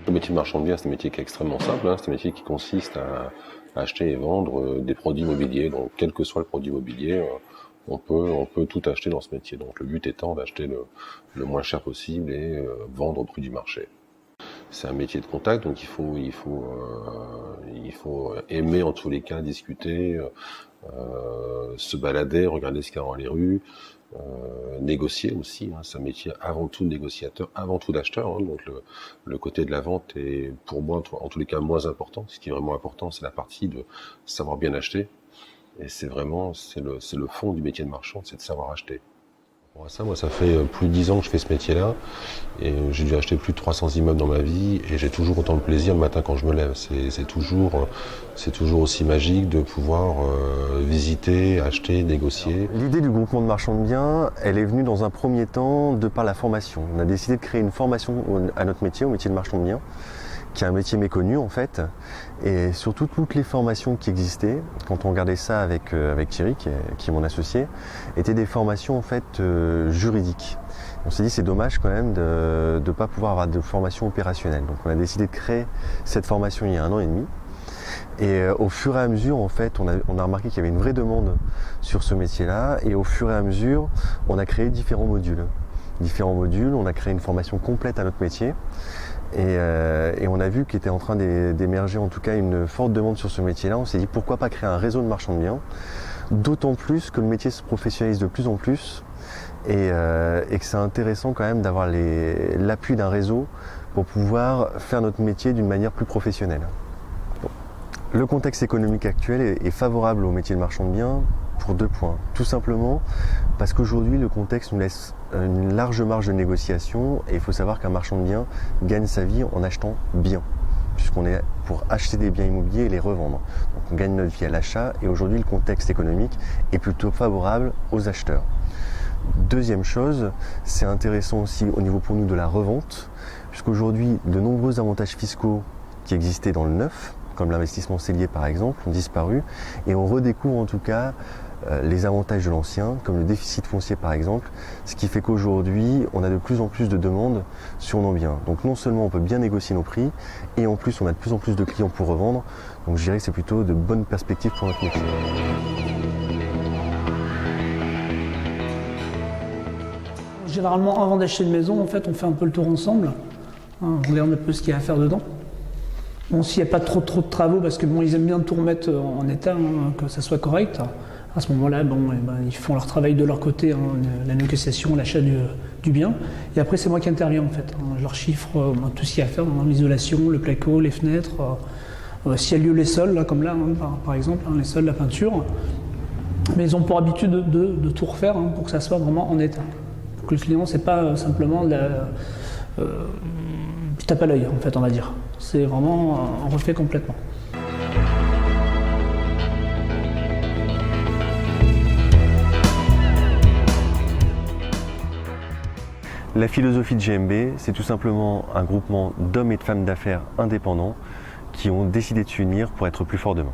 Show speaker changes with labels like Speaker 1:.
Speaker 1: Le métier de marchand de biens, c'est un métier qui est extrêmement simple. C'est un métier qui consiste à acheter et vendre des produits immobiliers. Donc, quel que soit le produit immobilier, on peut tout acheter dans ce métier. Donc, le but étant d'acheter le moins cher possible et vendre au prix du marché. C'est un métier de contact, donc il faut aimer en tous les cas, discuter, se balader, regarder ce qu'il y a dans les rues, négocier aussi. C'est un métier avant tout de négociateur, avant tout d'acheteur. Donc le côté de la vente est pour moi en tous les cas moins important. Ce qui est vraiment important, c'est la partie de savoir bien acheter. Et c'est le fond du métier de marchand, c'est de savoir acheter. Moi, ça fait plus de 10 ans que je fais ce métier-là, et j'ai dû acheter plus de 300 immeubles dans ma vie, et j'ai toujours autant de plaisir le matin quand je me lève. C'est toujours aussi magique de pouvoir visiter, acheter, négocier.
Speaker 2: L'idée du groupement de marchands de biens, elle est venue dans un premier temps de par la formation. On a décidé de créer une formation à notre métier, au métier de marchand de biens, qui est un métier méconnu en fait, et surtout toutes les formations qui existaient, quand on regardait ça avec Thierry, qui est mon associé, étaient des formations en fait juridiques. On s'est dit c'est dommage quand même de ne pas pouvoir avoir de formation opérationnelle. Donc on a décidé de créer cette formation il y a 1 an et demi. Et au fur et à mesure, en fait, on a remarqué qu'il y avait une vraie demande sur ce métier-là, et au fur et à mesure, on a créé différents modules. On a créé une formation complète à notre métier. Et on a vu qu'il était en train d'émerger en tout cas une forte demande sur ce métier-là. On s'est dit pourquoi pas créer un réseau de marchands de biens, d'autant plus que le métier se professionnalise de plus en plus et que c'est intéressant quand même d'avoir l'appui d'un réseau pour pouvoir faire notre métier d'une manière plus professionnelle. Bon. Le contexte économique actuel est favorable au métier de marchand de biens pour 2 points. Tout simplement parce qu'aujourd'hui le contexte nous laisse une large marge de négociation, et il faut savoir qu'un marchand de biens gagne sa vie en achetant bien, puisqu'on est pour acheter des biens immobiliers et les revendre. Donc on gagne notre vie à l'achat, et aujourd'hui le contexte économique est plutôt favorable aux acheteurs. Deuxième chose, c'est intéressant aussi au niveau pour nous de la revente, puisqu'aujourd'hui de nombreux avantages fiscaux qui existaient dans le neuf, comme l'investissement cellier par exemple, ont disparu, et on redécouvre en tout cas les avantages de l'ancien, comme le déficit foncier par exemple, ce qui fait qu'aujourd'hui on a de plus en plus de demandes sur nos biens. Donc non seulement on peut bien négocier nos prix, et en plus on a de plus en plus de clients pour revendre, donc je dirais que c'est plutôt de bonnes perspectives pour notre métier.
Speaker 3: Généralement avant d'acheter une maison, en fait, on fait un peu le tour ensemble, on regarde un peu ce qu'il y a à faire dedans. Bon, s'il n'y a pas trop de travaux, parce que bon, ils aiment bien tout remettre en état, que ça soit correct. À ce moment-là, ils font leur travail de leur côté, la négociation, l'achat du bien. Et après, c'est moi qui interviens en fait. Je leur chiffre tout ce qu'il y a à faire dans l'isolation, le placo, les fenêtres, s'il y a lieu les sols, là, comme là, par exemple, les sols, la peinture. Mais ils ont pour habitude de tout refaire pour que ça soit vraiment en état. Pour que le client, c'est pas simplement du tape à l'œil, en fait, on va dire. C'est vraiment on refait complètement.
Speaker 2: La philosophie de GMB, c'est tout simplement un groupement d'hommes et de femmes d'affaires indépendants qui ont décidé de s'unir pour être plus forts demain.